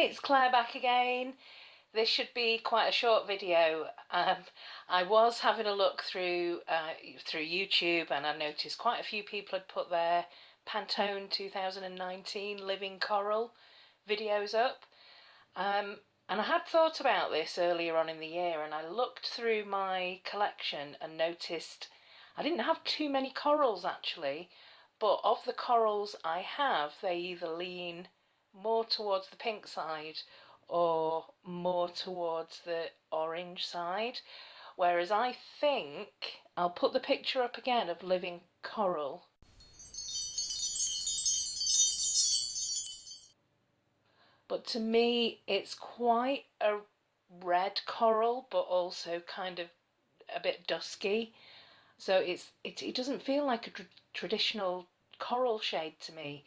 it's Claire back again. This should be quite a short video. I was having a look through YouTube, and I noticed quite a few people had put their Pantone 2019 Living Coral videos up. And I had thought about this earlier on in the year, and I looked through my collection and noticed I didn't have too many corals actually, but of the corals I have, they either lean more towards the pink side or more towards the orange side, whereas I think I'll put the picture up again of Living Coral. But to me it's quite a red coral, but also kind of a bit dusky, so it doesn't feel like a traditional coral shade to me.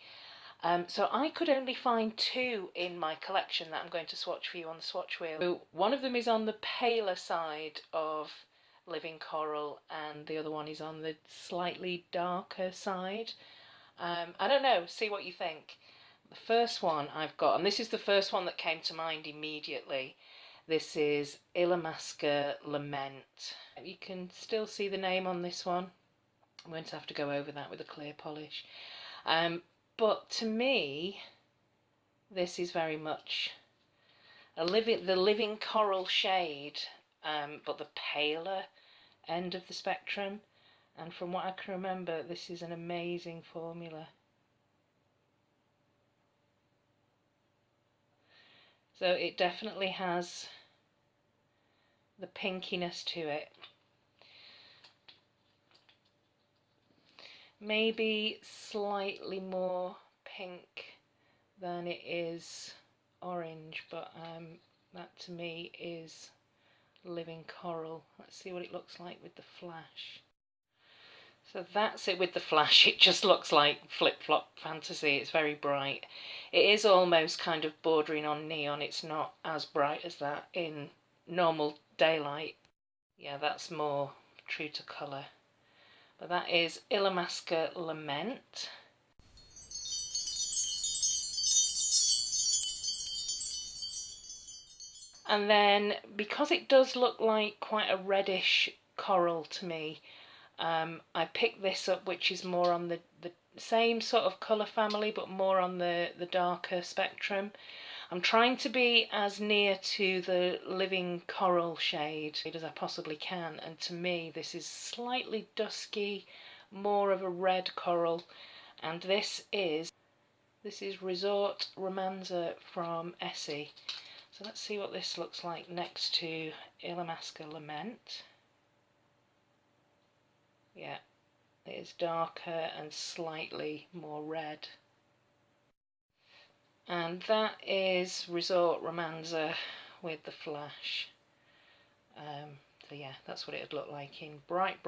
So I could only find two in my collection that I'm going to swatch for you on the swatch wheel. So one of them is on the paler side of Living Coral, and the other one is on the slightly darker side. I don't know, see what you think. The first one I've got, and this is the first one that came to mind immediately, this is Illamasqua Lament. You can still see the name on this one. I'm going to have to go over that with a clear polish. But to me, this is very much the Living Coral shade, but the paler end of the spectrum. And from what I can remember, this is an amazing formula. So it definitely has the pinkiness to it. Maybe slightly more pink than it is orange, but that to me is Living Coral. Let's see what it looks like with the flash. So that's it with the flash. It just looks like Flip-Flop Fantasy. It's very bright. It is almost kind of bordering on neon. It's not as bright as that in normal daylight. Yeah, that's more true to colour. But that is Illamasqua Lament. And then, because it does look like quite a reddish coral to me, I picked this up, which is more on the same sort of colour family, but more on the darker spectrum. I'm trying to be as near to the Living Coral shade as I possibly can, and to me this is slightly dusky, more of a red coral, and this is Resort Romanza from Essie. So let's see what this looks like next to Illamasqua Lament. Yeah, it is darker and slightly more red. And that is Resort Romanza with the flash. So yeah, that's what it would look like in bright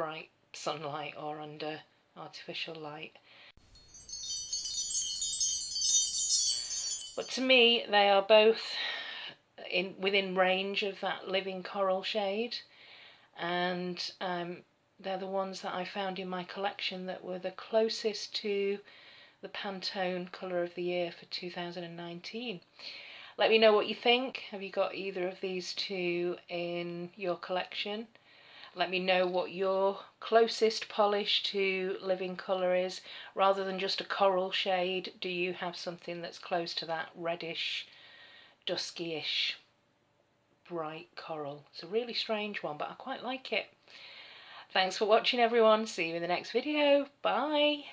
sunlight or under artificial light. But to me, they are both within range of that Living Coral shade, and they're the ones that I found in my collection that were the closest to the Pantone Colour of the Year for 2019. Let me know what you think. Have you got either of these two in your collection? Let me know what your closest polish to Living Colour is. Rather than just a coral shade, do you have something that's close to that reddish, dusky-ish, bright coral? It's a really strange one, but I quite like it. Thanks for watching, everyone. See you in the next video. Bye!